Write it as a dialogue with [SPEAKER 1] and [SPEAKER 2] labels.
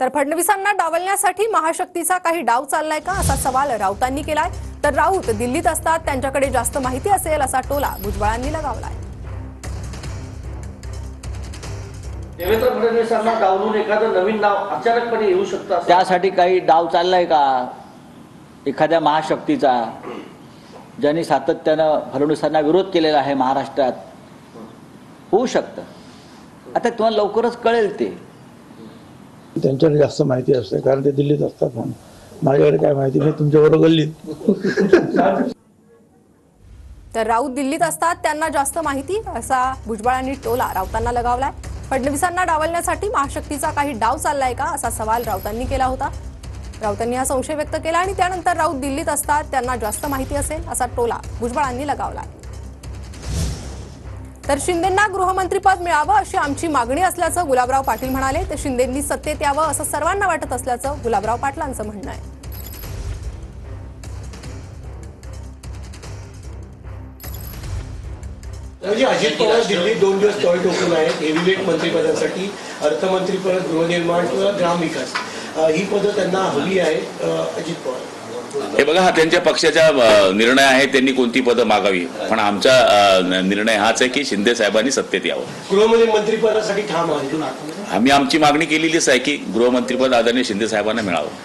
[SPEAKER 1] तर फडणवीसांना डावलण्यासाठी महाशक्तीचा काही डाव चाललाय का असा सवाल राऊतांनी केलाय। तर राऊत दिल्लीत असतात, त्यांच्याकडे जास्त माहिती असेल असा टोला भुजबळांनी लगावलाय।
[SPEAKER 2] देवेंद्र फडणवीसांना डावलून एखादं नवीन नाव अचानकपणे येऊ शकतं,
[SPEAKER 3] त्यासाठी काही डाव चाललाय का एखाद्या महाशक्तीचा, ज्यांनी सातत्यानं फडणवीसांना विरोध केलेला आहे महाराष्ट्रात? होऊ शकतं। आता तुम्हाला लवकरच कळेल ते।
[SPEAKER 4] त्यांच्याकडे जास्त माहिती असते कारण ते दिल्लीत असतात म्हणून। माझ्याकडे काय माहिती नाही, तुमच्याबरोबर गल्लीत।
[SPEAKER 1] तर राऊत दिल्लीत असतात, त्यांना जास्त माहिती असा भुजबळांनी टोला राऊतांना लगावलाय। फडणवीसांना डावलण्यासाठी महाशक्तीचा काही डाव चाललाय का असा सवाल राऊतांनी केला होता। राऊतांनी हा संशय व्यक्त केला आणि त्यानंतर राऊत दिल्लीत असतात, त्यांना जास्त माहिती असेल असा टोला भुजबळांनी लगावलाय। तर शिंदेंना गृहमंत्रीपद मिळावं अशी आमची मागणी असल्याचं गुलाबराव पाटील म्हणाले। तर शिंदेंनी सत्तेत यावं असं सर्वांना वाटत असल्याचं गुलाबराव पाटलांचं म्हणणं आहे।
[SPEAKER 5] म्हणजे अजित पवार दिल्लीत 2 दिवस तळ ठोकून आहेत हेवीवेट मंत्रिपदासाठी, अर्थमंत्रीपद, गृहनिर्माण किंवा ग्रामविकास ही पदं त्यांना हवी आहेत अजित पवार।
[SPEAKER 6] हे बघा, हा त्यांच्या पक्षाचा निर्णय आहे, त्यांनी कोणती पदं मागावी, पण आमचा निर्णय हाच आहे की शिंदे साहेबांनी सत्तेत यावं।
[SPEAKER 5] गृहमध्ये मंत्रिपदासाठी ठाम आहे।
[SPEAKER 6] आम्ही आमची मागणी केलेलीच आहे की गृहमंत्रीपद आदरणीय शिंदे साहेबांना मिळावं।